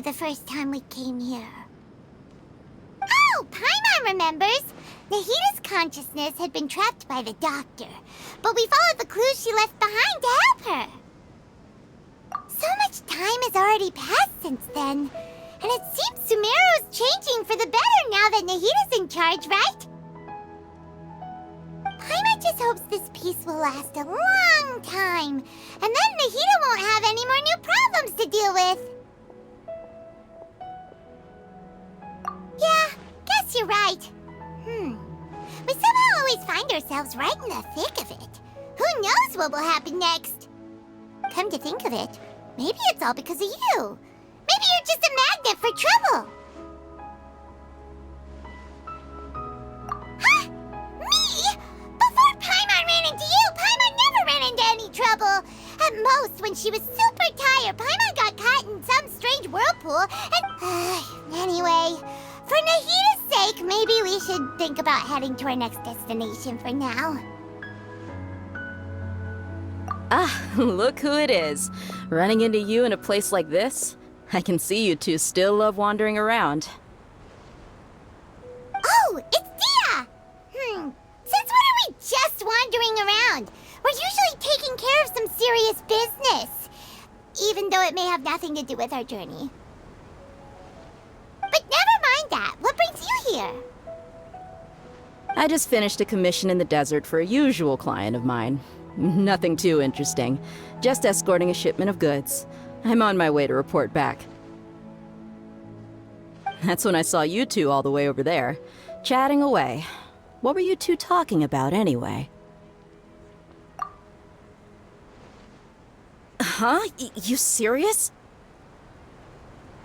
The first time we came here. Oh, Paimon remembers! Nahita's consciousness had been trapped by the doctor, but we followed the clues she left behind to help her. So much time has already passed since then, and it seems Sumeru's changing for the better now that Nahita's in charge, right? Paimon just hopes this peace will last a long time, and then Nahita won't have any more new problems to deal with. Yeah, guess you're right. We somehow always find ourselves right in the thick of it. Who knows what will happen next? Come to think of it, maybe it's all because of you. Maybe you're just a magnet for trouble. Huh? Me? Before Paimon ran into you, Paimon never ran into any trouble. At most, when she was super tired, Paimon got caught in some strange whirlpool and... Anyway... For Nahita's sake, maybe we should think about heading to our next destination for now. Ah, look who it is. Running into you in a place like this? I can see you two still love wandering around. Oh, it's Dia! Since when are we just wandering around? We're usually taking care of some serious business. Even though it may have nothing to do with our journey. But never mind that. What brings you here? I just finished a commission in the desert for a usual client of mine. Nothing too interesting. Just escorting a shipment of goods. I'm on my way to report back. That's when I saw you two all the way over there, chatting away. What were you two talking about anyway? Huh? You serious?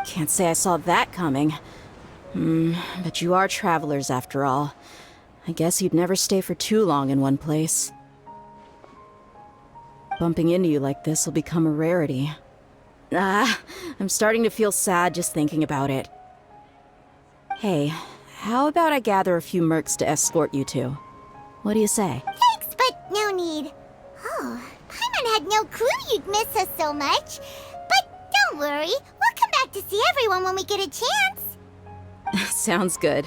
Can't say I saw that coming. But you are travelers after all. I guess you'd never stay for too long in one place. Bumping into you like this will become a rarity. I'm starting to feel sad just thinking about it. Hey, how about I gather a few mercs to escort you two? What do you say? Thanks, but no need. Oh, Paimon had no clue you'd miss us so much. But don't worry, we'll come back to see everyone when we get a chance. Sounds good.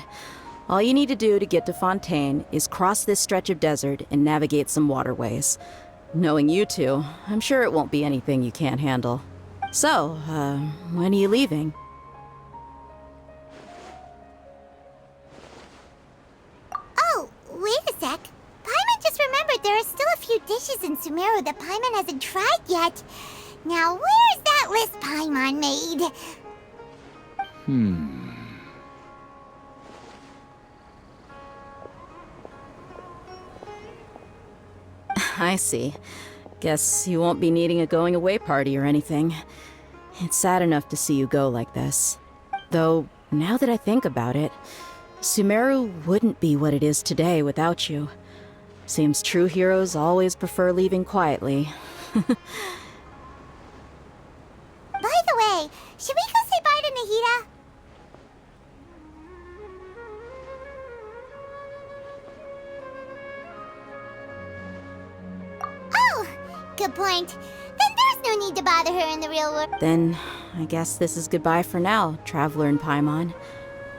All you need to do to get to Fontaine is cross this stretch of desert and navigate some waterways. Knowing you two, I'm sure it won't be anything you can't handle. So, when are you leaving? Oh, wait a sec. Paimon just remembered there are still a few dishes in Sumeru that Paimon hasn't tried yet. Now, where's that list Paimon made? I see. Guess you won't be needing a going-away party or anything. It's sad enough to see you go like this. Though, now that I think about it, Sumeru wouldn't be what it is today without you. Seems true heroes always prefer leaving quietly. By the way, should we go say bye to Nahida? Oh, good point. Then there's no need to bother her in the real world. Then, I guess this is goodbye for now, traveler in Paimon.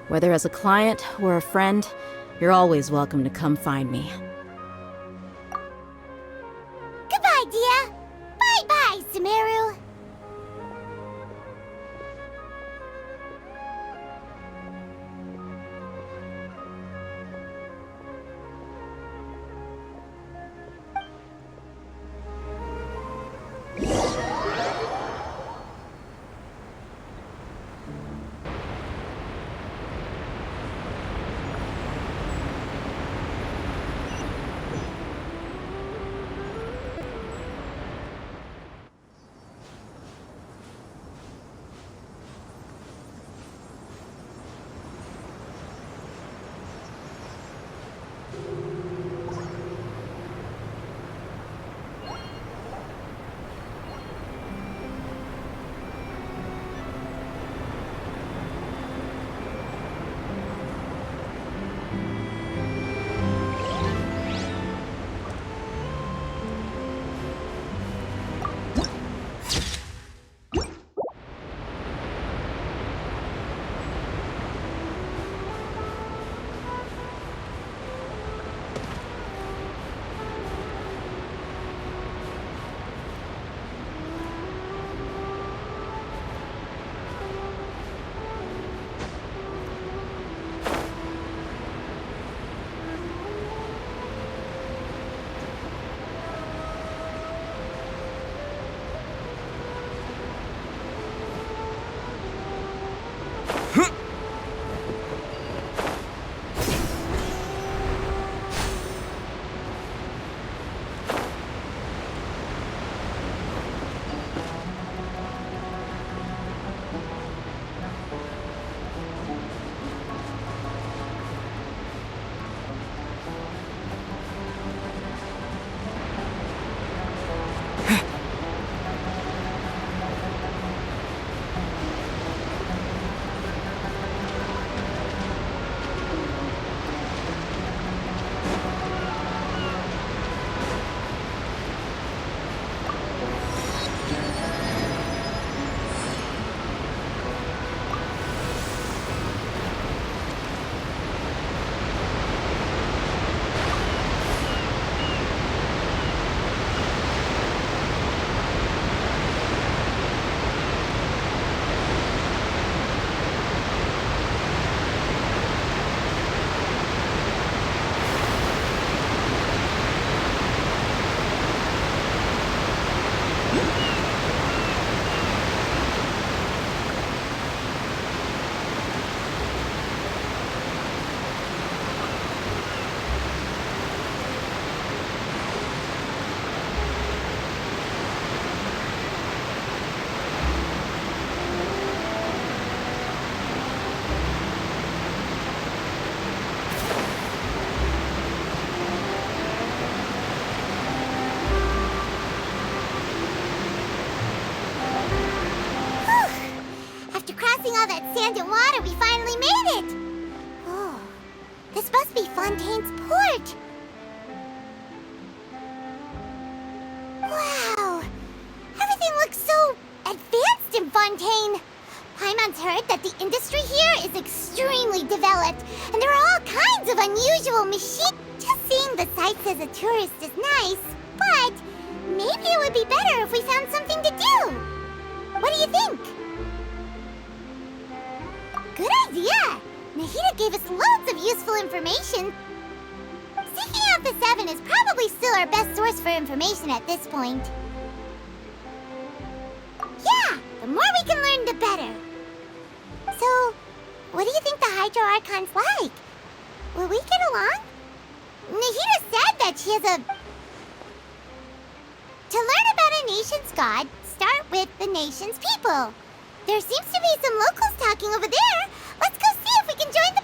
Whether as a client or a friend, you're always welcome to come find me. Goodbye, Dia. Bye-bye, Sumeru. All that sand and water, we finally made it! Oh, this must be Fontaine's port! Wow! Everything looks so advanced in Fontaine! Paimon's heard that the industry here is extremely developed, and there are all kinds of unusual machines. Just seeing the sights as a tourist is nice, but maybe it would be better if we found something to do. What do you think? Good idea! Nahida gave us loads of useful information. Seeking out the Seven is probably still our best source for information at this point. Yeah, the more we can learn, the better. So, what do you think the Hydro Archon's like? Will we get along? Nahida said that she has a To learn about a nation's god, start with the nation's people. There seems to be some locals talking over there. Let's go see if we can join the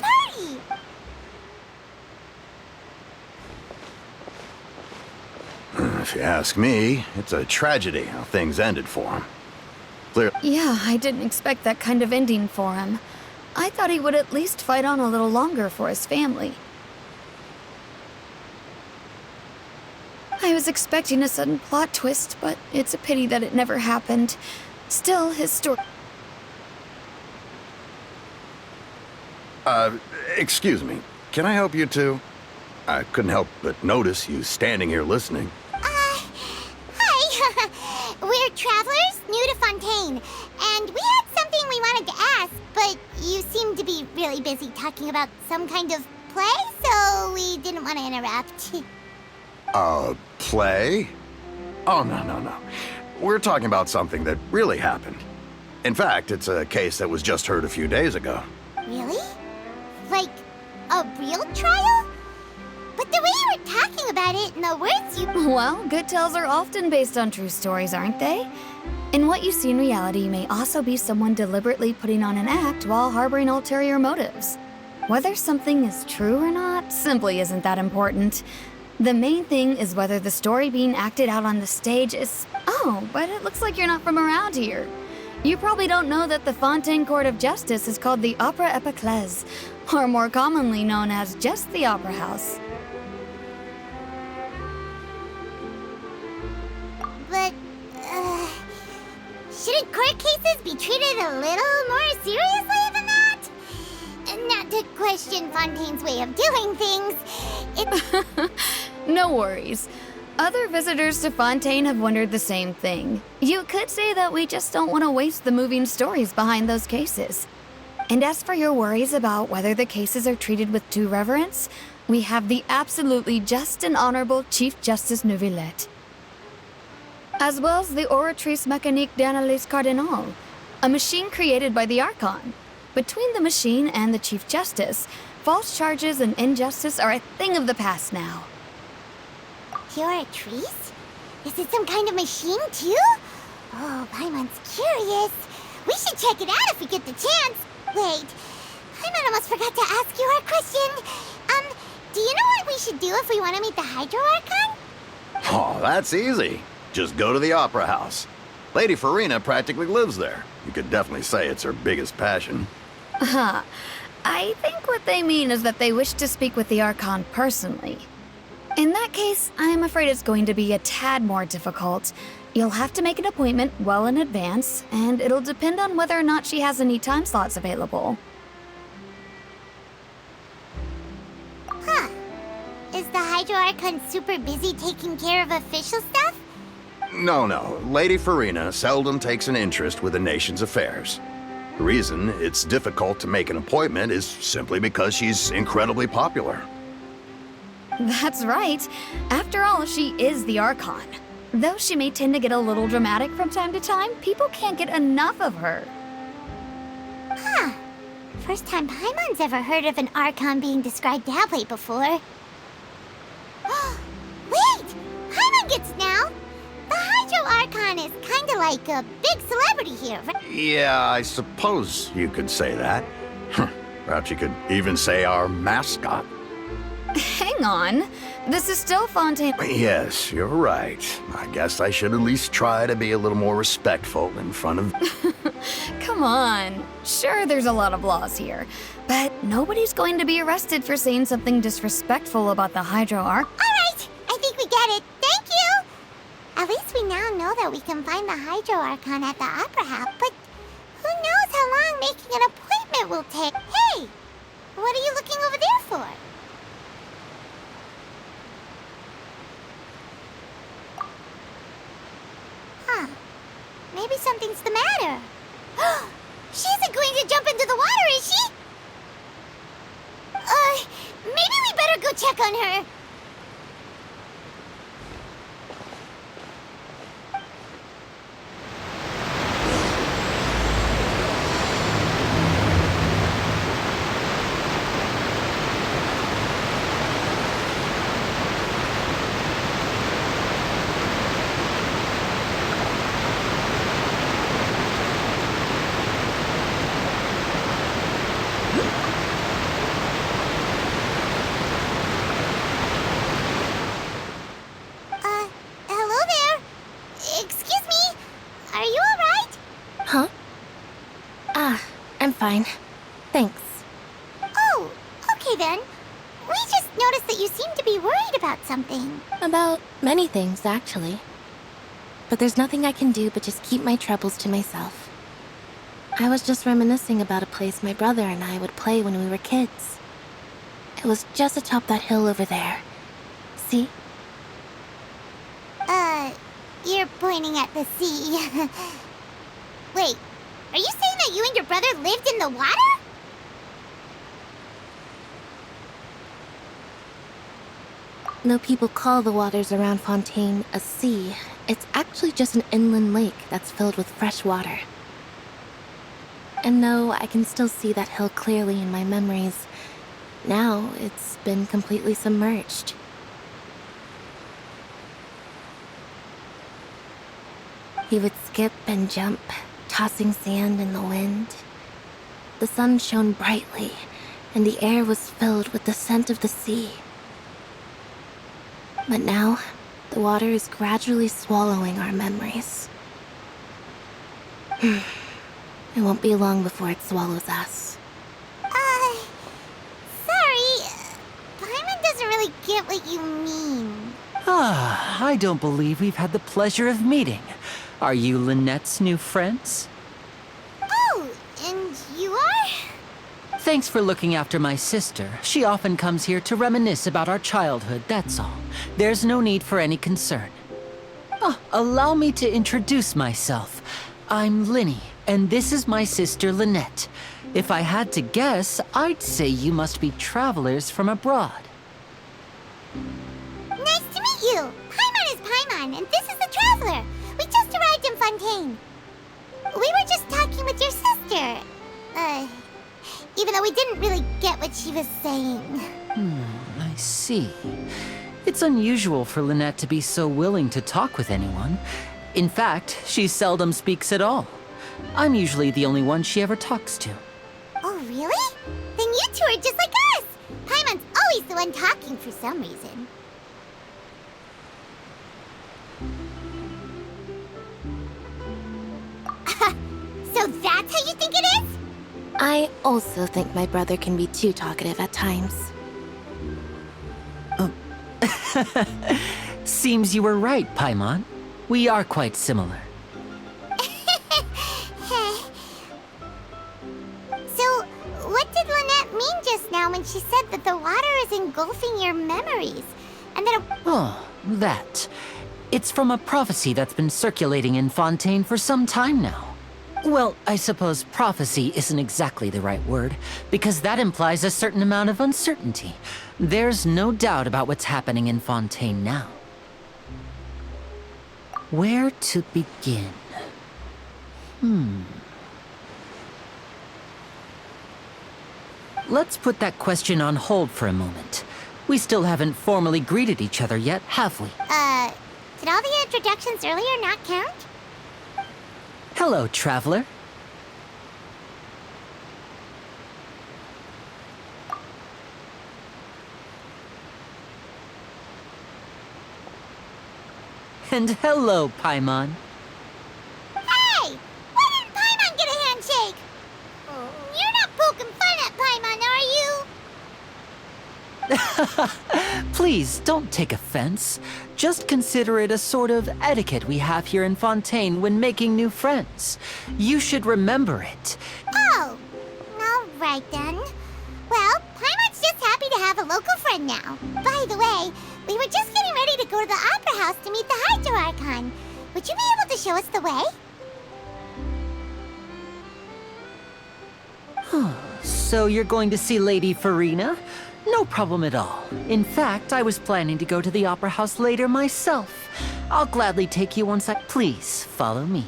party. If you ask me, it's a tragedy how things ended for him. Yeah, I didn't expect that kind of ending for him. I thought he would at least fight on a little longer for his family. I was expecting a sudden plot twist, but it's a pity that it never happened. Still, his story... Excuse me. Can I help you too? I couldn't help but notice you standing here listening. Hi. We're travelers new to Fontaine, and we had something we wanted to ask, but you seemed to be really busy talking about some kind of play, so we didn't want to interrupt. Play? Oh, no. We're talking about something that really happened. In fact, it's a case that was just heard a few days ago. Really? Like, a real trial? But the way you were talking about it and the words you... Well, good tales are often based on true stories, aren't they? And what you see in reality may also be someone deliberately putting on an act while harboring ulterior motives. Whether something is true or not simply isn't that important. The main thing is whether the story being acted out on the stage is... Oh, but it looks like you're not from around here. You probably don't know that the Fontaine Court of Justice is called the Opera Epiclese, or more commonly known as just the Opera House. But, shouldn't court cases be treated a little more seriously than that? Not to question Fontaine's way of doing things, it's... No worries. Other visitors to Fontaine have wondered the same thing. You could say that we just don't want to waste the moving stories behind those cases. And as for your worries about whether the cases are treated with due reverence, we have the absolutely just and honorable Chief Justice Neuvillette, as well as the Oratrice Mécanique d'Analyse Cardinal, a machine created by the Arconte. Between the machine and the Chief Justice, false charges and injustice are a thing of the past now. You're a trees? Is it some kind of machine, too? Oh, Paimon's curious. We should check it out if we get the chance. Wait, Paimon almost forgot to ask you our question. Do you know what we should do if we want to meet the Hydro Archon? Oh, that's easy. Just go to the Opera House. Lady Farina practically lives there. You could definitely say it's her biggest passion. I think what they mean is that they wish to speak with the Archon personally. In that case, I'm afraid it's going to be a tad more difficult. You'll have to make an appointment well in advance, and it'll depend on whether or not she has any time slots available. Huh. Is the Hydro Archon super busy taking care of official stuff? No. Lady Farina seldom takes an interest with the nation's affairs. The reason it's difficult to make an appointment is simply because she's incredibly popular. That's right. After all, she is the Archon. Though she may tend to get a little dramatic from time to time, people can't get enough of her. Huh. First time Paimon's ever heard of an Archon being described that way before. Wait! Paimon gets now! The Hydro Archon is kinda like a big celebrity here, right? Yeah, I suppose you could say that. Perhaps you could even say our mascot. Hang on. This is still Fontaine. Yes, you're right. I guess I should at least try to be a little more respectful in front of... Come on. Sure, there's a lot of laws here, but nobody's going to be arrested for saying something disrespectful about the Hydro Arc. Alright, I think we get it. Thank you! At least we now know that we can find the Hydro Archon at the Opera House, but who knows how long making an appointment will take. Hey! What are you looking over there for? Huh. Maybe something's the matter. She isn't going to jump into the water, is she? Maybe we better go check on her. fine. Thanks. Oh, okay then. We just noticed that you seem to be worried about something. About many things, actually. But there's nothing I can do but just keep my troubles to myself. I was just reminiscing about a place my brother and I would play when we were kids. It was just atop that hill over there. See? You're pointing at the sea. Wait, are you saying that you and your brother lived in the water? Though people call the waters around Fontaine a sea, it's actually just an inland lake that's filled with fresh water. And though I can still see that hill clearly in my memories, now it's been completely submerged. He would skip and jump, tossing sand in the wind. The sun shone brightly, and the air was filled with the scent of the sea. But now, the water is gradually swallowing our memories. It won't be long before it swallows us. Sorry. Paimon doesn't really get what you mean. I don't believe we've had the pleasure of meeting. Are you Lynette's new friends? Oh, and you are? Thanks for looking after my sister. She often comes here to reminisce about our childhood, that's all. There's no need for any concern. Allow me to introduce myself. I'm Linny, and this is my sister Lynette. If I had to guess, I'd say you must be travelers from abroad. Nice to meet you. Paimon is Paimon, and this is the Traveler. We just arrived in Fontaine. We were just talking with your sister. Even though we didn't really get what she was saying. I see. It's unusual for Lynette to be so willing to talk with anyone. In fact, she seldom speaks at all. I'm usually the only one she ever talks to. Oh, really? Then you two are just like us. Paimon's always the one talking for some reason. So that's how you think it is? I also think my brother can be too talkative at times. Seems you were right, Paimon. We are quite similar. So, what did Lynette mean just now when she said that the water is engulfing your memories? And that Oh, that. It's from a prophecy that's been circulating in Fontaine for some time now. Well, I suppose prophecy isn't exactly the right word, because that implies a certain amount of uncertainty. There's no doubt about what's happening in Fontaine now. Where to begin? Let's put that question on hold for a moment. We still haven't formally greeted each other yet, have we? did all the introductions earlier not count? Hello, traveler. And hello, Paimon. Hey! Why didn't Paimon get a handshake? You're not poking fun at Paimon, are you? Please, don't take offense. Just consider it a sort of etiquette we have here in Fontaine when making new friends. You should remember it. Oh, all right then. Well, Paimon's just happy to have a local friend now. By the way, we were just getting ready to go to the Opera House to meet the Hydro Archon. Would you be able to show us the way? So you're going to see Lady Farina? No problem at all. In fact, I was planning to go to the Opera House later myself. I'll gladly take you once I... Please, follow me.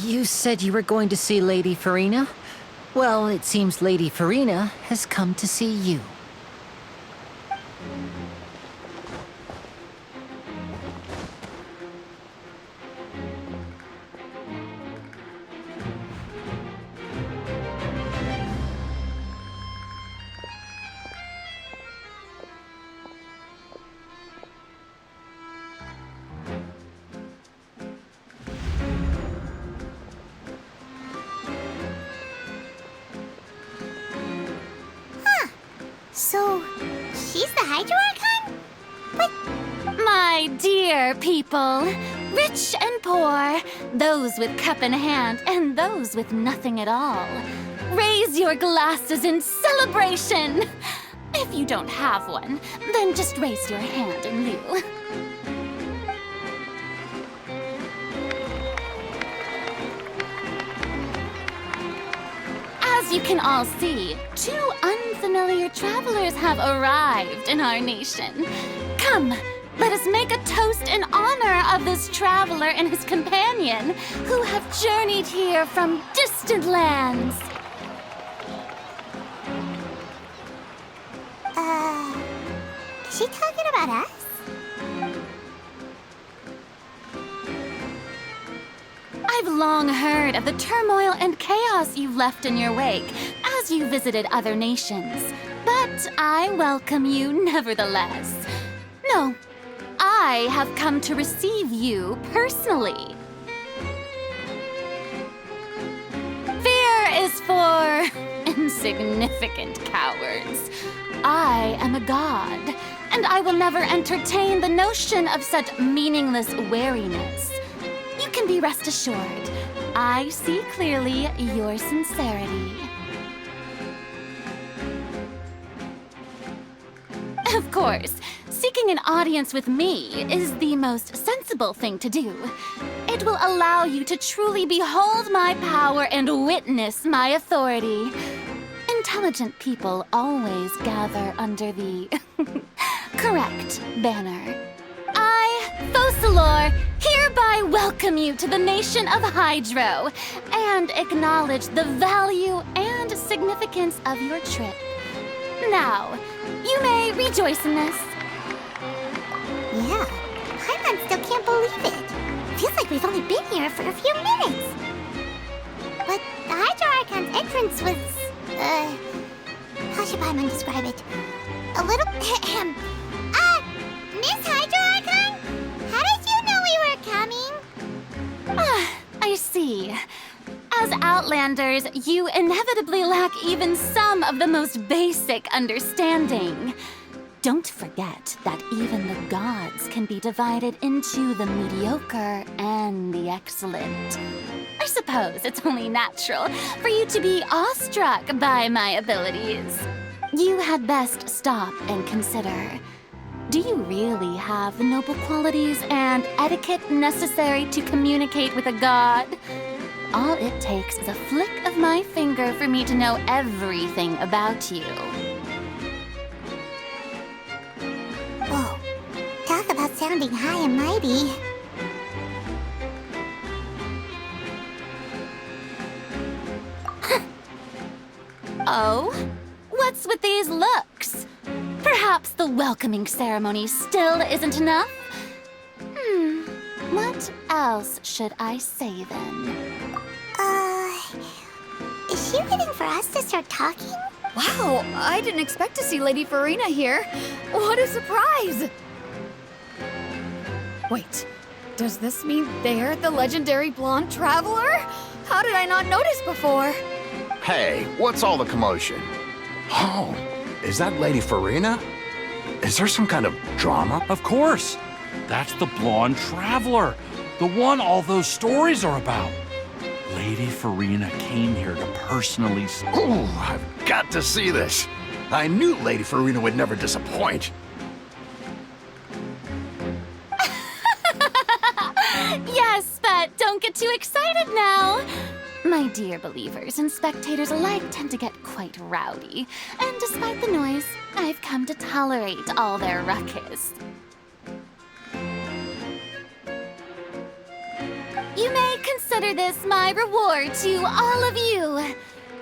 You said you were going to see Lady Farina? Well, it seems Lady Farina has come to see you. So, she's the Hydro-Archon? But... My dear people, rich and poor, those with cup in hand and those with nothing at all, raise your glasses in celebration! If you don't have one, then just raise your hand in lieu. As you can all see, 2 unfamiliar travelers have arrived in our nation. Come, let us make a toast in honor of this traveler and his companion, who have journeyed here from distant lands. Is she talking about us? I've long heard of the turmoil and chaos you've left in your wake as you visited other nations, but I welcome you nevertheless. No, I have come to receive you personally. Fear is for insignificant cowards. I am a god, and I will never entertain the notion of such meaningless wariness. You can be rest assured, I see clearly your sincerity. Of course, seeking an audience with me is the most sensible thing to do. It will allow you to truly behold my power and witness my authority. Intelligent people always gather under the correct banner. I, Focalor, hereby welcome you to the nation of Hydro and acknowledge the value and significance of your trip. Now, you may rejoice in this. Yeah, Paimon still can't believe it. Feels like we've only been here for a few minutes. But the Hydro-Archon's entrance was, how should Paimon describe it? A little, Miss Hydro-Archon? How did you know we were coming? I see. As Outlanders, you inevitably lack even some of the most basic understanding. Don't forget that even the gods can be divided into the mediocre and the excellent. I suppose it's only natural for you to be awestruck by my abilities. You had best stop and consider. Do you really have the noble qualities and etiquette necessary to communicate with a god? All it takes is a flick of my finger for me to know everything about you. Whoa, talk about sounding high and mighty. Oh? What's with these looks? Perhaps the welcoming ceremony still isn't enough? What else should I say then? Is she waiting for us to start talking? Wow, I didn't expect to see Lady Farina here. What a surprise! Wait, does this mean they're the legendary blonde traveler? How did I not notice before? Hey, what's all the commotion? Oh, is that Lady Farina? Is there some kind of drama? Of course. That's the blonde traveler. The one all those stories are about. Lady Farina came here to personally... Ooh, I've got to see this. I knew Lady Farina would never disappoint. Yes, but don't get too excited now. My dear believers and spectators alike tend to get quite rowdy, and despite the noise, I've come to tolerate all their ruckus. You may consider this my reward to all of you.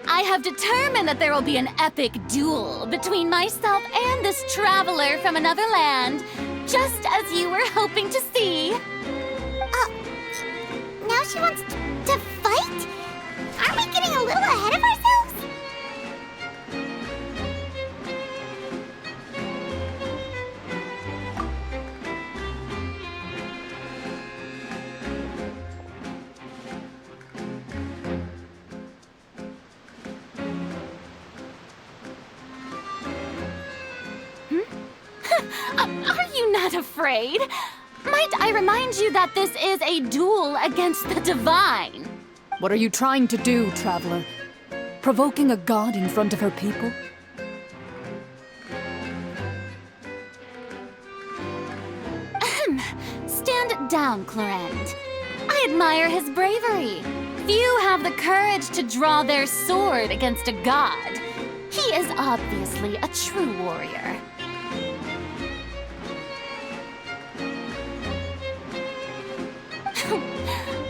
I have determined that there will be an epic duel between myself and this traveler from another land, just as you were hoping to see. Now she wants to fight? Aren't we getting a little ahead of ourselves? Are you not afraid? Might I remind you that this is a duel against the divine? What are you trying to do, traveler? Provoking a god in front of her people? Stand down, Clorend. I admire his bravery. Few have the courage to draw their sword against a god. He is obviously a true warrior.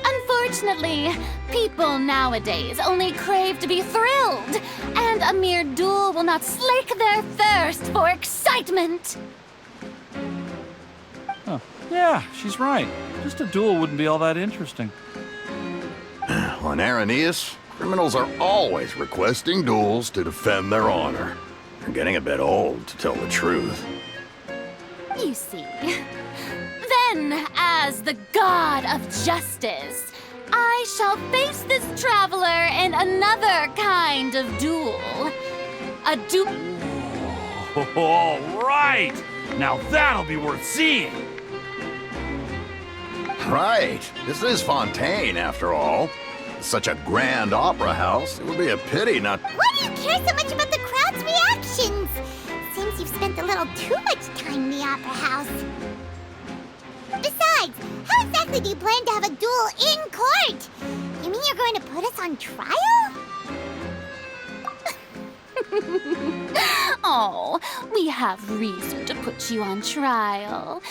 Unfortunately, people nowadays only crave to be thrilled, and a mere duel will not slake their thirst for excitement. Huh. Yeah, she's right. Just a duel wouldn't be all that interesting. On Araneus, criminals are always requesting duels to defend their honor. They're getting a bit old, to tell the truth. You see. Then, as the god of justice, I shall face this traveler in another kind of duel. A duel. All right! Now that'll be worth seeing! Right. This is Fontaine, after all. Such a grand opera house, it would be a pity not... Why do you care so much about the crowd's reactions? Seems you've spent a little too much time in the opera house. Besides, how exactly do you plan to have a duel in court? You mean you're going to put us on trial? Oh, we have reason to put you on trial.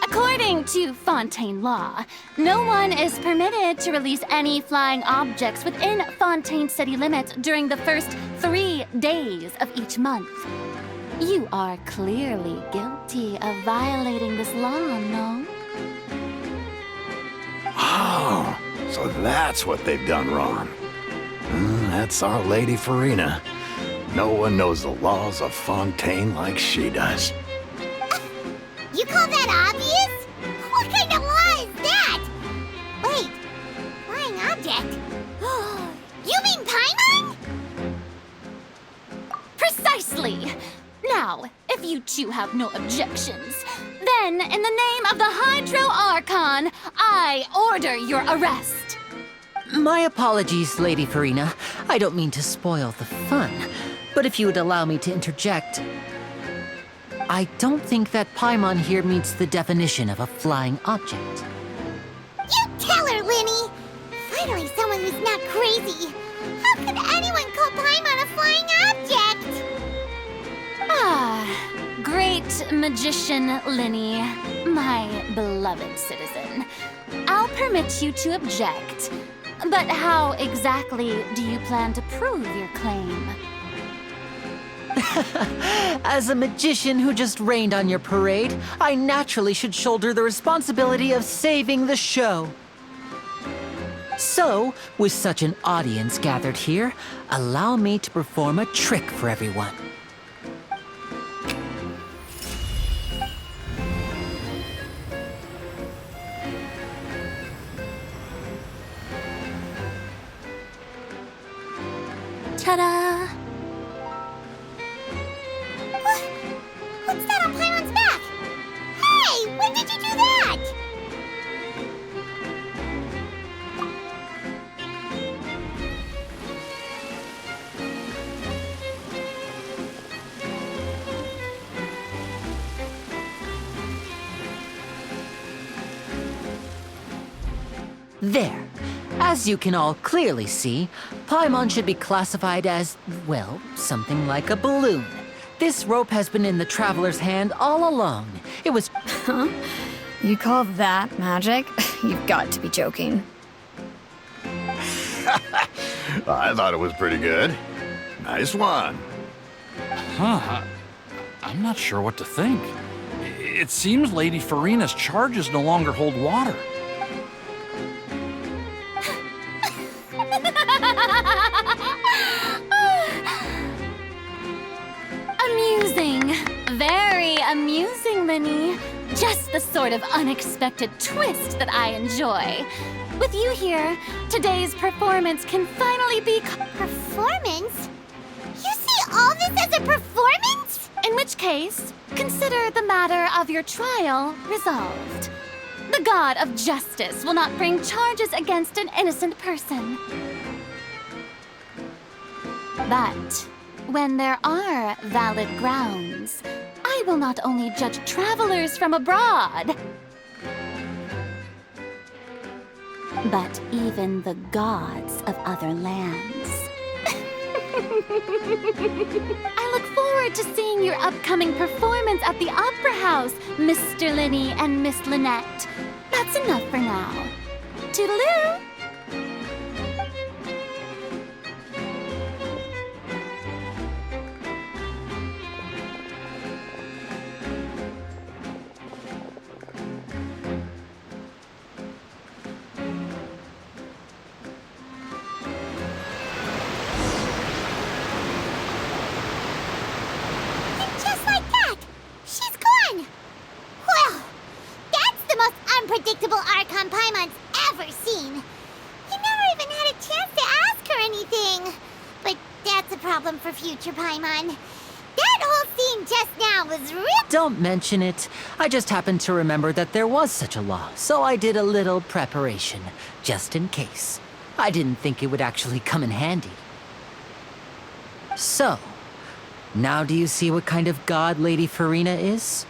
According to Fontaine law, no one is permitted to release any flying objects within Fontaine city limits during the first 3 days of each month. You are clearly guilty of violating this law, no? Oh, so that's what they've done wrong. That's our Lady Farina. No one knows the laws of Fontaine like she does. You call that obvious? What kind of law is that? Wait, flying object? You mean Paimon? Precisely! Now, if you two have no objections, then in the name of the Hydro Archon, I order your arrest. My apologies, Lady Farina. I don't mean to spoil the fun. But if you would allow me to interject, I don't think that Paimon here meets the definition of a flying object. You tell her, Linny! Finally someone who's not crazy. How could anyone call Paimon a flying object? Ah, great magician Linny, my beloved citizen. I'll permit you to object. But how exactly do you plan to prove your claim? As a magician who just rained on your parade, I naturally should shoulder the responsibility of saving the show. So, with such an audience gathered here, allow me to perform a trick for everyone. Ta-da! What's that on Paimon's back? Hey, when did you do that? There. As you can all clearly see, Paimon should be classified as, well, something like a balloon. This rope has been in the traveler's hand all along. It was... Huh? You call that magic? You've got to be joking. I thought it was pretty good. Nice one. Huh. I'm not sure what to think. It seems Lady Farina's charges no longer hold water. Amusing. Very amusing, Linny. Just the sort of unexpected twist that I enjoy. With you here, today's performance can finally be... Performance? You see all this as a performance? In which case, consider the matter of your trial resolved. The god of justice will not bring charges against an innocent person. But when there are valid grounds, I will not only judge travelers from abroad, but even the gods of other lands. I look forward to seeing your upcoming performance at the Opera House, Mr. Linny and Miss Lynette. That's enough for now. Toodaloo! Unpredictable Archon Paimon's ever seen. He never even had a chance to ask her anything. But that's a problem for future Paimon. That whole scene just now was real. Don't mention it. I just happened to remember that there was such a law, so I did a little preparation, just in case. I didn't think it would actually come in handy. So, now do you see what kind of god Lady Farina is?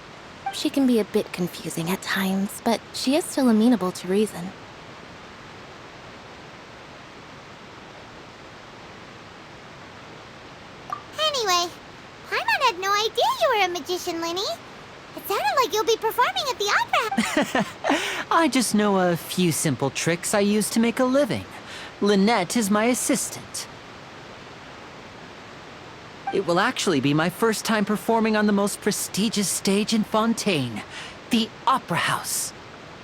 She can be a bit confusing at times, but she is still amenable to reason. Anyway, Paimon had no idea you were a magician, Linny. It sounded like you'll be performing at the opera. I just know a few simple tricks I use to make a living. Lynette is my assistant. It will actually be my first time performing on the most prestigious stage in Fontaine, the Opera House.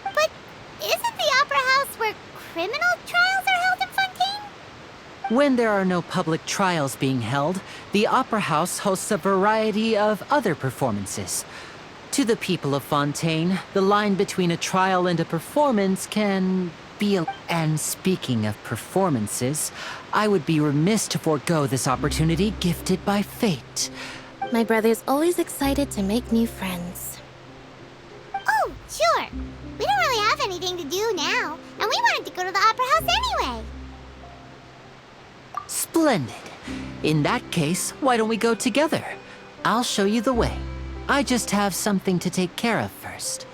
But isn't the Opera House where criminal trials are held in Fontaine? When there are no public trials being held, the Opera House hosts a variety of other performances. To the people of Fontaine, the line between a trial and a performance can be a... And speaking of performances, I would be remiss to forego this opportunity gifted by fate. My brother's always excited to make new friends. Oh, sure. We don't really have anything to do now, and we wanted to go to the Opera House anyway. Splendid. In that case, why don't we go together? I'll show you the way. I just have something to take care of first.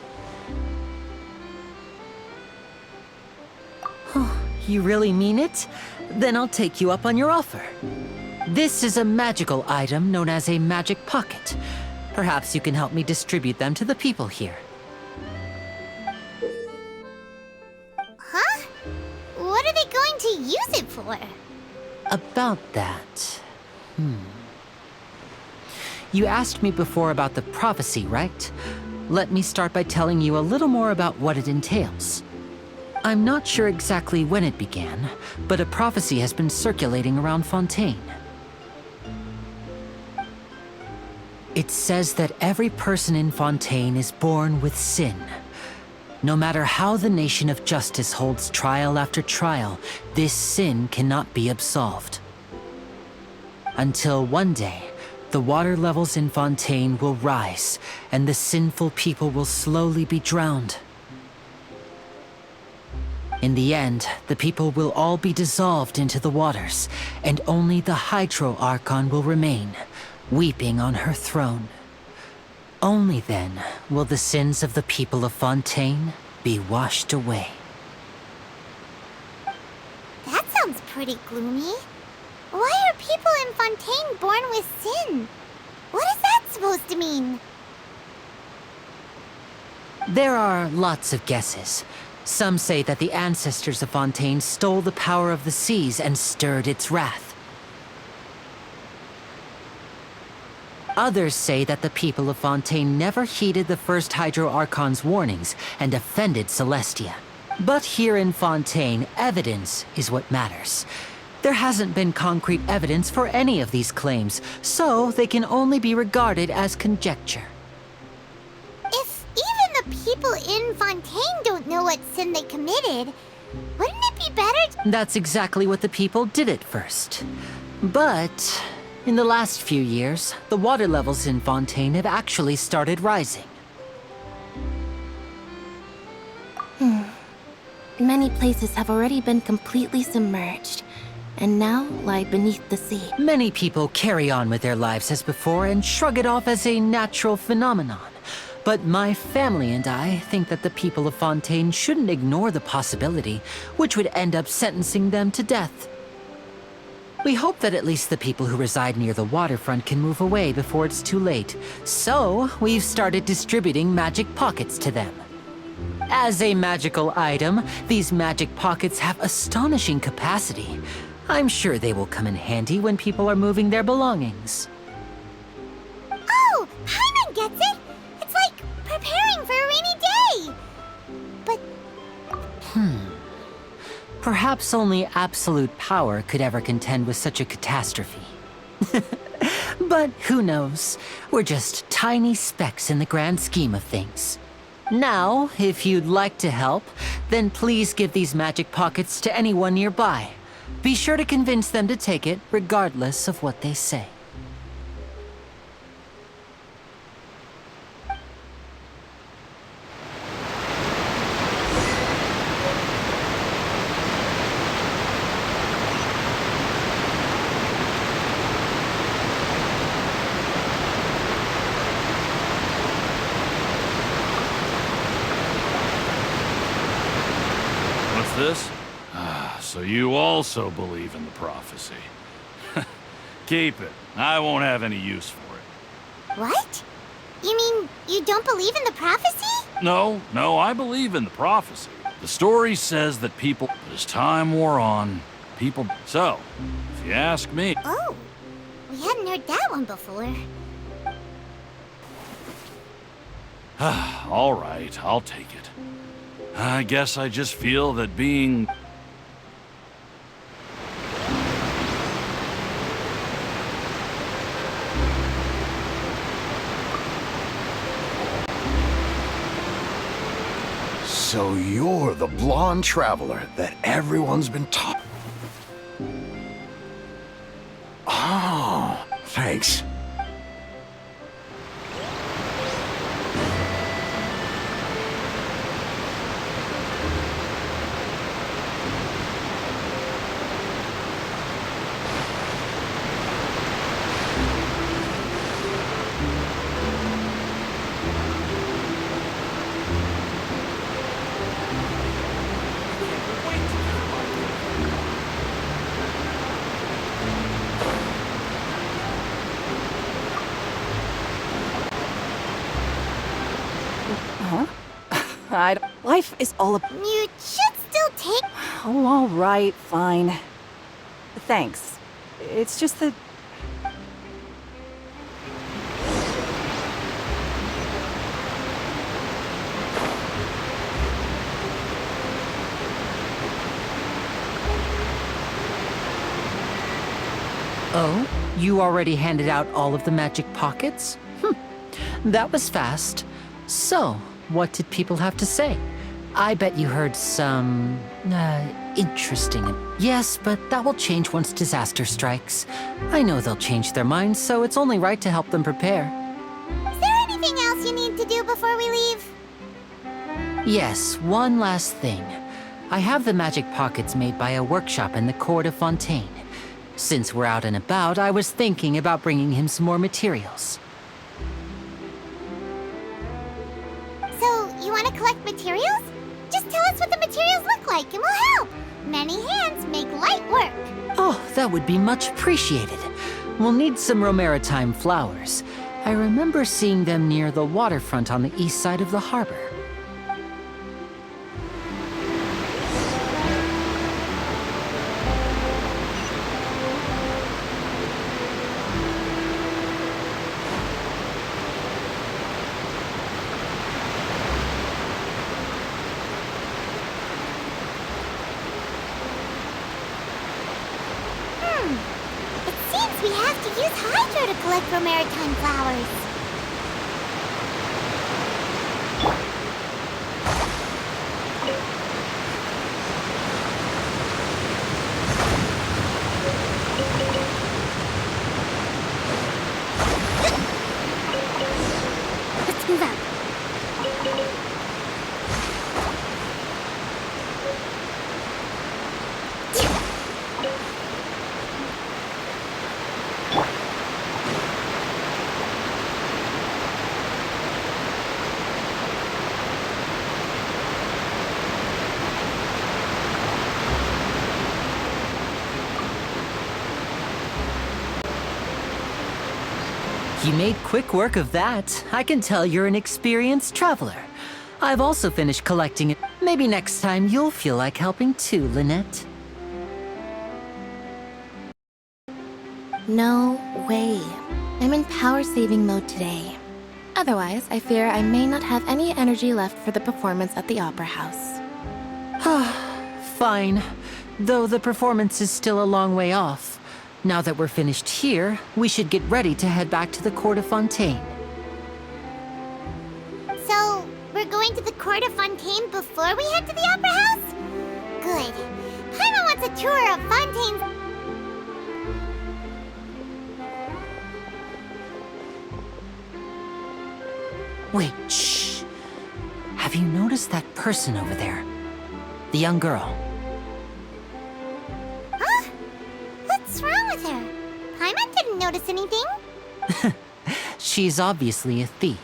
You really mean it? Then I'll take you up on your offer. This is a magical item known as a magic pocket. Perhaps you can help me distribute them to the people here. Huh? What are they going to use it for? About that... You asked me before about the prophecy, right? Let me start by telling you a little more about what it entails. I'm not sure exactly when it began, but a prophecy has been circulating around Fontaine. It says that every person in Fontaine is born with sin. No matter how the nation of justice holds trial after trial, this sin cannot be absolved. Until one day, the water levels in Fontaine will rise, and the sinful people will slowly be drowned. In the end, the people will all be dissolved into the waters, and only the Hydro Archon will remain, weeping on her throne. Only then will the sins of the people of Fontaine be washed away. That sounds pretty gloomy. Why are people in Fontaine born with sin? What is that supposed to mean? There are lots of guesses. Some say that the ancestors of Fontaine stole the power of the seas and stirred its wrath. Others say that the people of Fontaine never heeded the first Hydro Archon's warnings and offended Celestia. But here in Fontaine, evidence is what matters. There hasn't been concrete evidence for any of these claims, so they can only be regarded as conjecture. If even the people in Fontaine don't know what sin they committed, wouldn't it be better? That's exactly what the people did at first. But in the last few years, the water levels in Fontaine have actually started rising. Many places have already been completely submerged, and now lie beneath the sea. Many people carry on with their lives as before and shrug it off as a natural phenomenon. But my family and I think that the people of Fontaine shouldn't ignore the possibility, which would end up sentencing them to death. We hope that at least the people who reside near the waterfront can move away before it's too late. So, we've started distributing magic pockets to them. As a magical item, these magic pockets have astonishing capacity. I'm sure they will come in handy when people are moving their belongings. Oh, Paimon gets it! It's like preparing for a rainy day! But Perhaps only absolute power could ever contend with such a catastrophe. But who knows? We're just tiny specks in the grand scheme of things. Now, if you'd like to help, then please give these magic pockets to anyone nearby. Be sure to convince them to take it, regardless of what they say. What's this? So you also believe in the prophecy. Keep it. I won't have any use for it. what? You mean you don't believe in the prophecy? No, I believe in the prophecy. The story says that people, as time wore on, people... So, if you ask me... Oh, we hadn't heard that one before. All right, I'll take it. I guess I just feel that being... So you're the blonde traveler that everyone's been talking... Oh, thanks. Life is all about... You should still take... Oh, all right, fine. Thanks. It's just that... Oh? You already handed out all of the magic pockets? That was fast. So, what did people have to say? I bet you heard some... interesting... Yes, but that will change once disaster strikes. I know they'll change their minds, so it's only right to help them prepare. Is there anything else you need to do before we leave? Yes, one last thing. I have the magic pockets made by a workshop in the court of Fontaine. Since we're out and about, I was thinking about bringing him some more materials. So, you want to collect materials? Just tell us what the materials look like and we'll help. Many hands make light work. Oh, that would be much appreciated. We'll need some romaritime flowers. I remember seeing them near the waterfront on the east side of the harbor. use hydro to collect for maritime flowers. Let's move out. You made quick work of that. I can tell you're an experienced traveler. I've also finished collecting it. Maybe next time you'll feel like helping too, Lynette. No way. I'm in power-saving mode today. Otherwise, I fear I may not have any energy left for the performance at the Opera House. Fine. Though the performance is still a long way off. Now that we're finished here, we should get ready to head back to the court of Fontaine. So, we're going to the court of Fontaine before we head to the Opera House? Good. Paimon wants a tour of Fontaine's... Wait, shh. Have you noticed that person over there? The young girl. Huh? What's wrong with her? Paimon didn't notice anything. She's obviously a thief.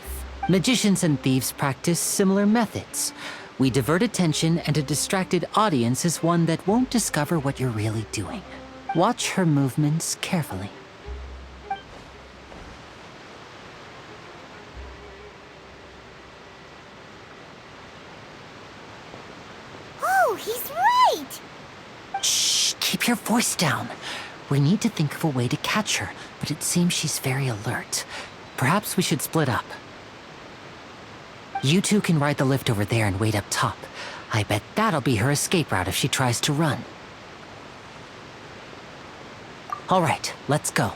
Magicians and thieves practice similar methods. We divert attention, and a distracted audience is one that won't discover what you're really doing. Watch her movements carefully. Oh, he's right! Shh, keep your voice down. We need to think of a way to catch her, but it seems she's very alert. Perhaps we should split up. You two can ride the lift over there and wait up top. I bet that'll be her escape route if she tries to run. All right, let's go.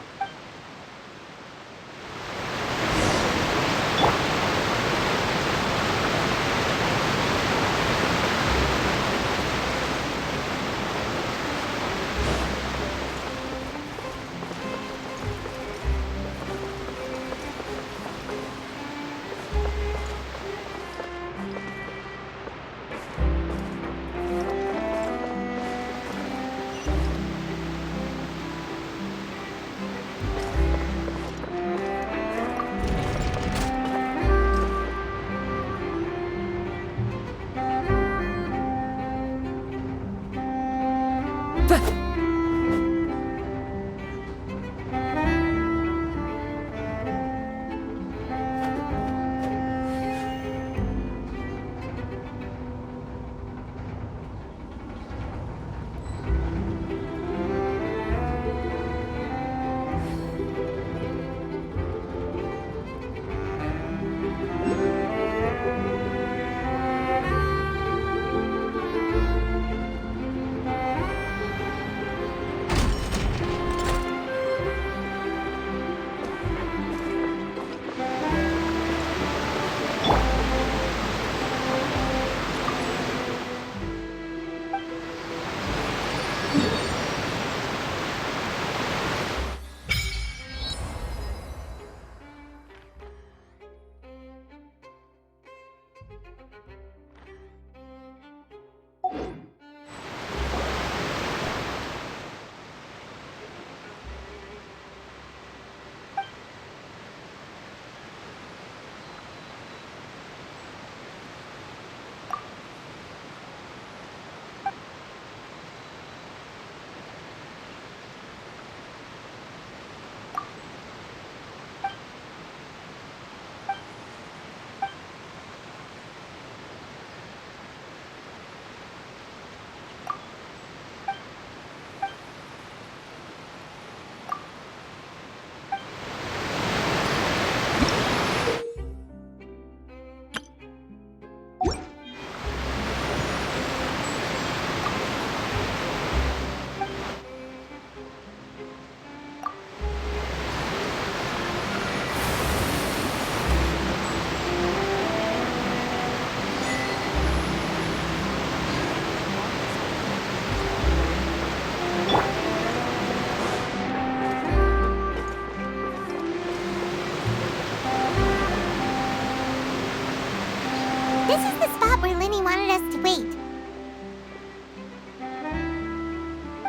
This is the spot where Linny wanted us to wait.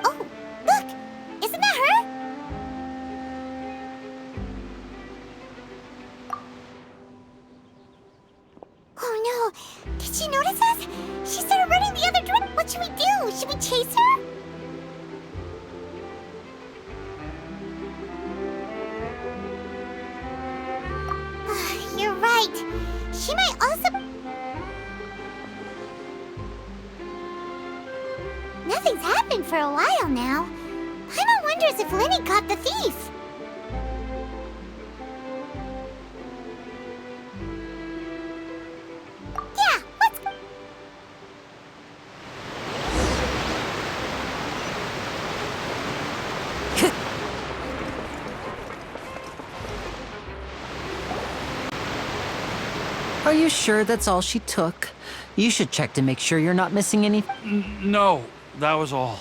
Oh, look! Isn't that her? Oh no! Did she notice us? She started running the other direction. What should we do? Should we chase her? You're right. She might also... Nothing's happened for a while now. Paimon wonders if Linny caught the thief. Yeah, let's... Are you sure that's all she took? You should check to make sure you're not missing any. No, that was all.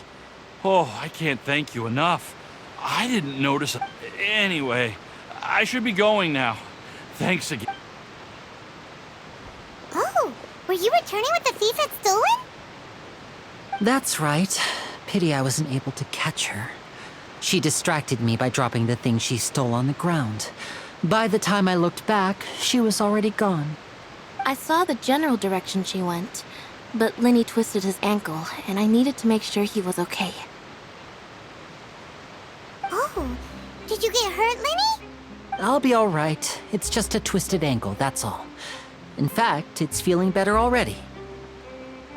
Oh, I can't thank you enough. I didn't notice. Anyway, I should be going now. Thanks again. Oh, were you returning what the thief had stolen? That's right. Pity I wasn't able to catch her. She distracted me by dropping the thing she stole on the ground. By the time I looked back, she was already gone. I saw the general direction she went, but Linny twisted his ankle, and I needed to make sure he was okay. Oh, did you get hurt, Linny? I'll be all right. It's just a twisted ankle, that's all. In fact, it's feeling better already.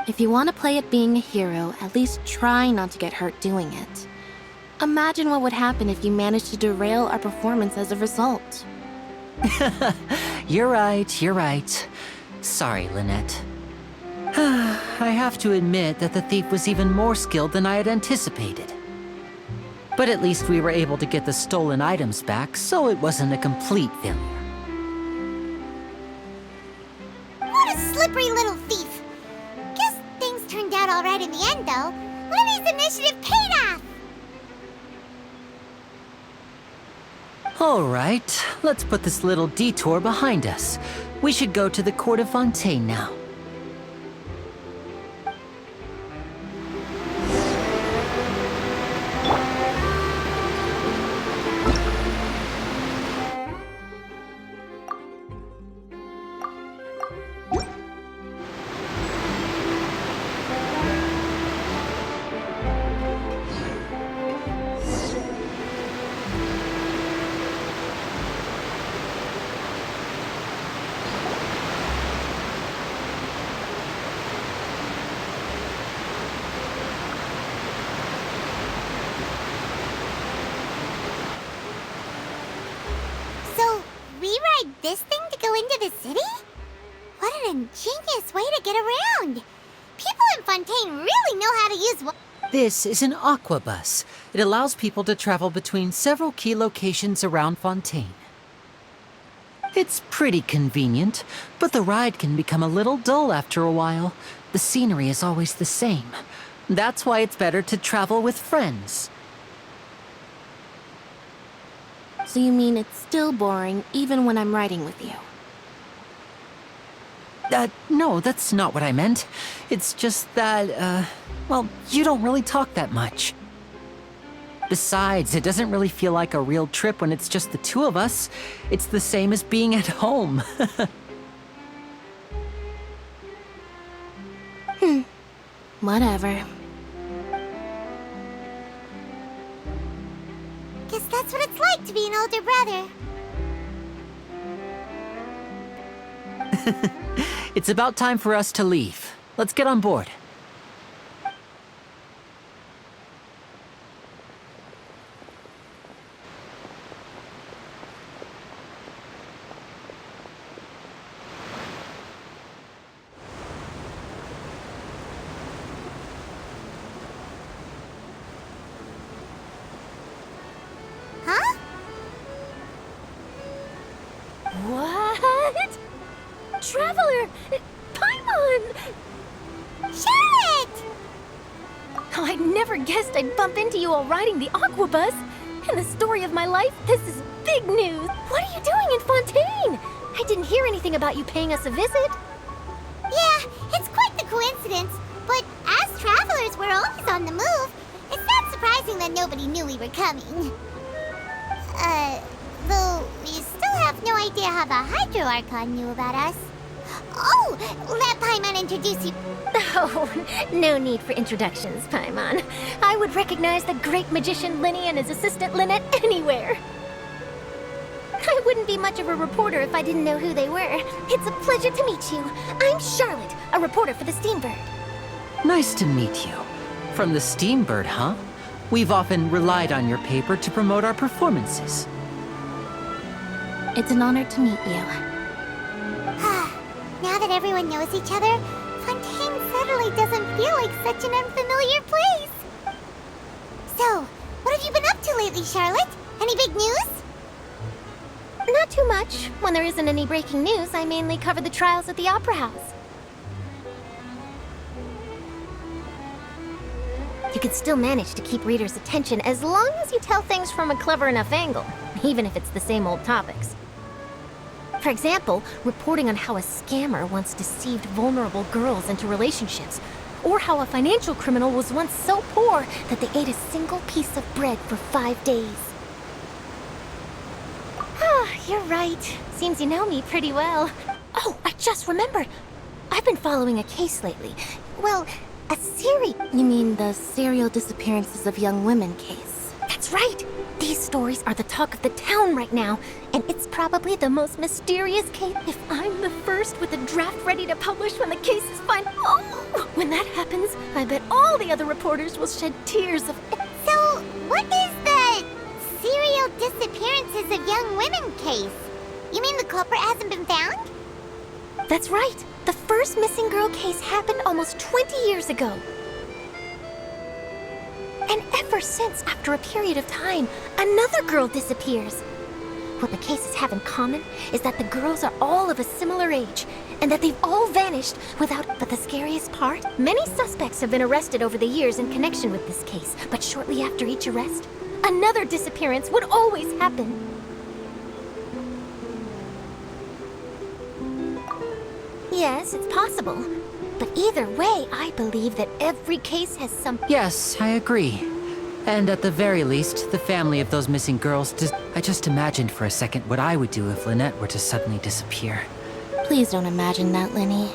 If you want to play at being a hero, at least try not to get hurt doing it. Imagine what would happen if you managed to derail our performance as a result. You're right. Sorry, Lynette. I have to admit that the thief was even more skilled than I had anticipated. But at least we were able to get the stolen items back, so it wasn't a complete failure. What a slippery little thief! Guess things turned out all right in the end, though. Linny's initiative paid off! All right, let's put this little detour behind us. We should go to the court of Fontaine now. This thing to go into the city? What an ingenious way to get around! People in Fontaine really know how to use... This is an aquabus. It allows people to travel between several key locations around Fontaine. It's pretty convenient, but the ride can become a little dull after a while. The scenery is always the same. That's why it's better to travel with friends. So you mean it's still boring even when I'm riding with you? No, that's not what I meant. It's just that, well, you don't really talk that much. Besides, it doesn't really feel like a real trip when it's just the two of us. It's the same as being at home. Whatever. Guess that's what it's like to be an older brother. It's about time for us to leave. Let's get on board. Huh? What? Traveler! Paimon! Charlotte! Oh, I never guessed I'd bump into you while riding the aquabus. In the story of my life, this is big news. What are you doing in Fontaine? I didn't hear anything about you paying us a visit. Yeah, course, we're always on the move. It's not surprising that nobody knew we were coming. Though we still have no idea how the Hydro Archon knew about us. Oh, let Paimon introduce you. Oh, no need for introductions, Paimon. I would recognize the great magician Linny and his assistant Lynette anywhere. I wouldn't be much of a reporter if I didn't know who they were. It's a pleasure to meet you. I'm Charlotte, a reporter for the Steambird. Nice to meet you. From the Steambird, huh? We've often relied on your paper to promote our performances. It's an honor to meet you. Now that everyone knows each other, Fontaine suddenly doesn't feel like such an unfamiliar place. So, what have you been up to lately, Charlotte? Any big news? Not too much. When there isn't any breaking news, I mainly cover the trials at the Opera House. You can still manage to keep readers' attention as long as you tell things from a clever enough angle, even if it's the same old topics. For example, reporting on how a scammer once deceived vulnerable girls into relationships, or how a financial criminal was once so poor that they ate a single piece of bread for 5 days. Ah, you're right. Seems you know me pretty well. Oh, I just remembered. I've been following a case lately. Well, a series. You mean the serial disappearances of young women case? That's right! These stories are the talk of the town right now, and it's probably the most mysterious case. If I'm the first with a draft ready to publish when the case is final, when that happens, I bet all the other reporters will shed tears of... So, what is the serial disappearances of young women case? You mean the culprit hasn't been found? That's right! The first missing girl case happened almost 20 years ago. And ever since, after a period of time, another girl disappears. What the cases have in common is that the girls are all of a similar age, and that they've all vanished without... But the scariest part? Many suspects have been arrested over the years in connection with this case, but shortly after each arrest, another disappearance would always happen. Yes, it's possible. But either way, I believe that every case has some... Yes, I agree. And at the very least, the family of those missing girls I just imagined for a second what I would do if Lynette were to suddenly disappear. Please don't imagine that, Linny.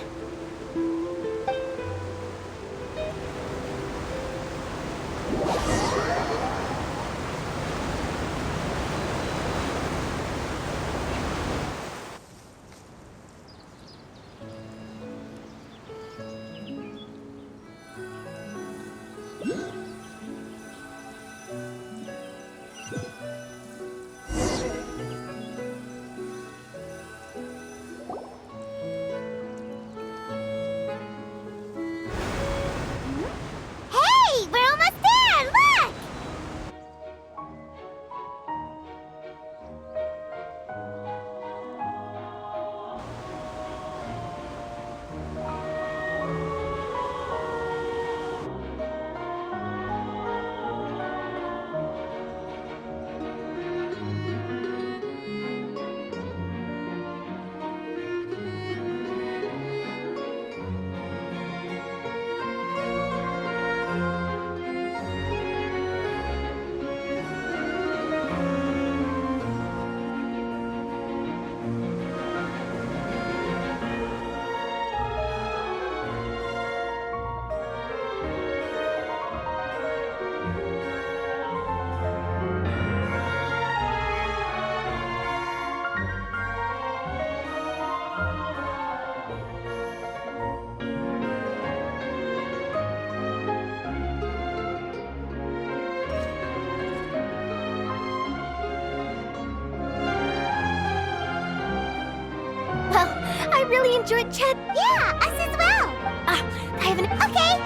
I really enjoyed chat. Yeah, us as well. I have an... Okay.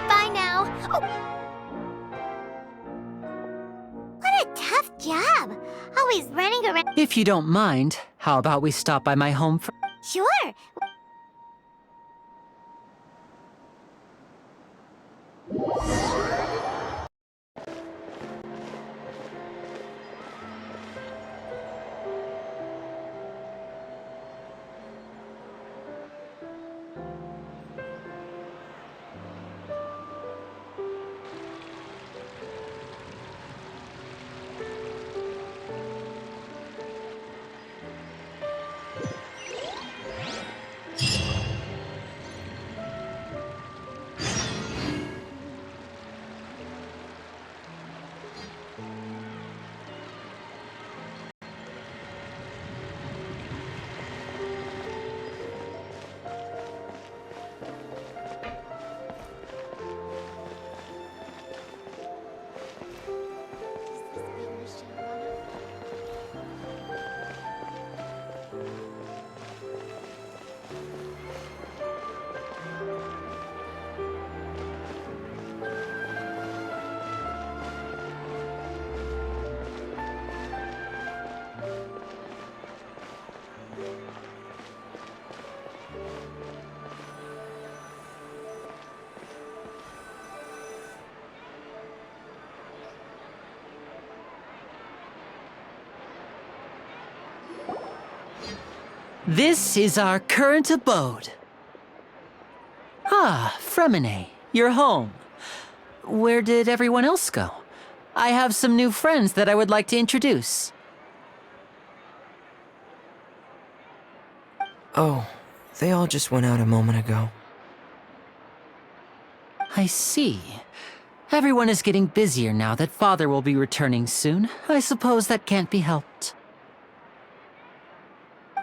Bye now. Oh. What a tough job. Always running around. If you don't mind, how about we stop by my home for... Sure. This is our current abode. Ah, Fremine, you're home. Where did everyone else go? I have some new friends that I would like to introduce. Oh, they all just went out a moment ago. I see. Everyone is getting busier now that Father will be returning soon. I suppose that can't be helped.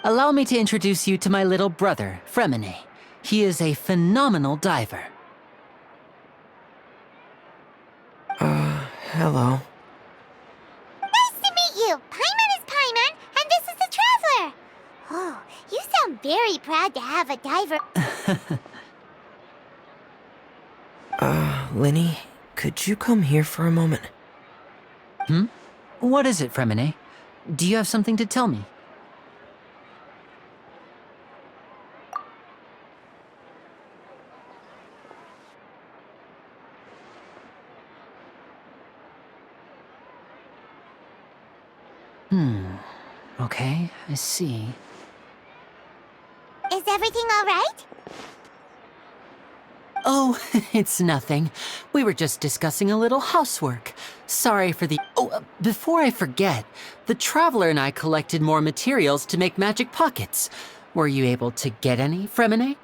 Allow me to introduce you to my little brother, Fremine. He is a phenomenal diver. Hello. Nice to meet you. Paimon is Paimon, and this is the Traveler. Oh, you sound very proud to have a diver. Linny, could you come here for a moment? What is it, Fremine? Do you have something to tell me? Okay, I see. Is everything all right? Oh, it's nothing. We were just discussing a little housework. Sorry for the... Oh, before I forget, the Traveler and I collected more materials to make magic pockets. Were you able to get any, Fremine?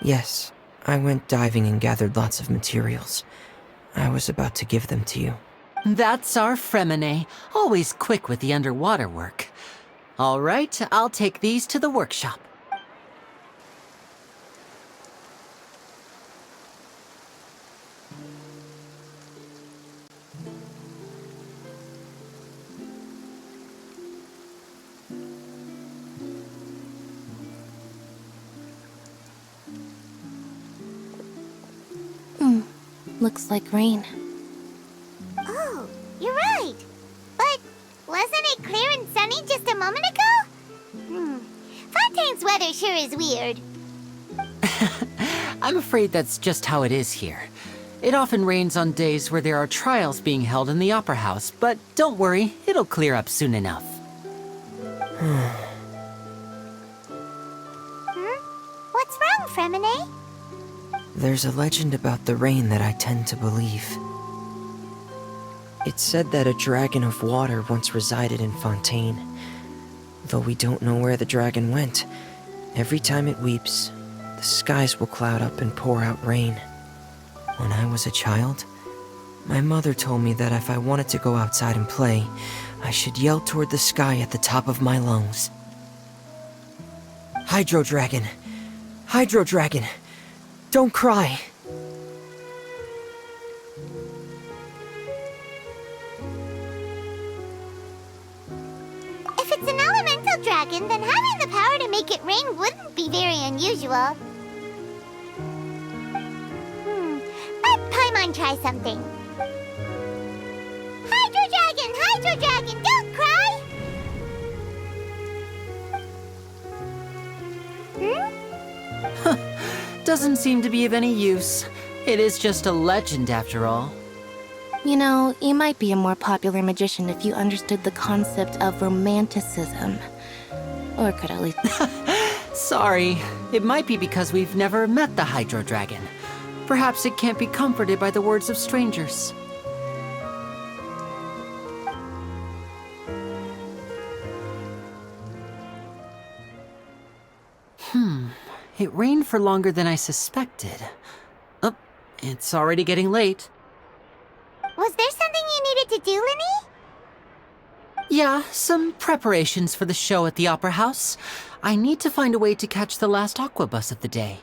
Yes, I went diving and gathered lots of materials. I was about to give them to you. That's our Fremine, always quick with the underwater work. All right, I'll take these to the workshop. Looks like rain. Oh, you're right. But wasn't it clear and sunny just a moment ago? Fontaine's weather sure is weird. I'm afraid that's just how it is here. It often rains on days where there are trials being held in the Opera House, but don't worry, it'll clear up soon enough. What's wrong, Fremine? There's a legend about the rain that I tend to believe. It's said that a dragon of water once resided in Fontaine. Though we don't know where the dragon went, every time it weeps, the skies will cloud up and pour out rain. When I was a child, my mother told me that if I wanted to go outside and play, I should yell toward the sky at the top of my lungs. Hydro Dragon! Hydro Dragon! Don't cry! If it's an elemental dragon, then having the power to make it rain wouldn't be very unusual. Let Paimon try something. Hydro Dragon, don't cry! Doesn't seem to be of any use. It is just a legend after all. You know, you might be a more popular magician if you understood the concept of romanticism. Or could at least... Sorry, it might be because we've never met the Hydro Dragon. Perhaps it can't be comforted by the words of strangers. It rained for longer than I suspected. Oh, it's already getting late. Was there something you needed to do, Linny? Yeah, some preparations for the show at the Opera House. I need to find a way to catch the last aqua bus of the day.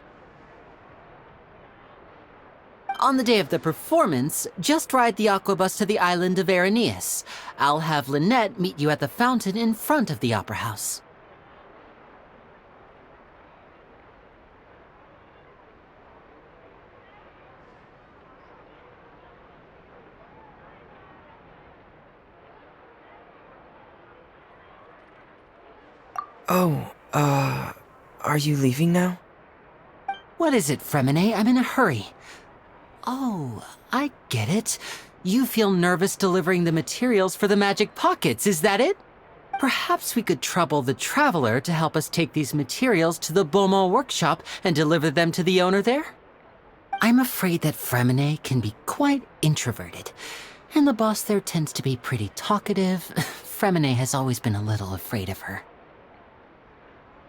On the day of the performance, just ride the aqua bus to the island of Veremos. I'll have Lynette meet you at the fountain in front of the Opera House. Oh, are you leaving now? What is it, Fremine? I'm in a hurry. Oh, I get it. You feel nervous delivering the materials for the magic pockets, is that it? Perhaps we could trouble the traveler to help us take these materials to the Beaumont workshop and deliver them to the owner there? I'm afraid that Fremine can be quite introverted, and the boss there tends to be pretty talkative. Fremine has always been a little afraid of her.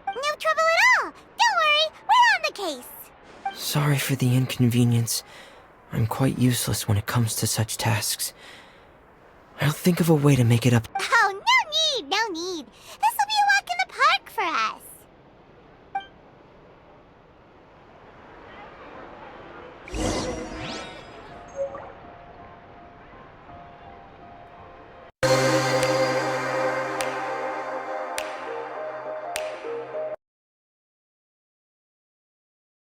No trouble at all. Don't worry, we're on the case. Sorry for the inconvenience. I'm quite useless when it comes to such tasks. I'll think of a way to make it up.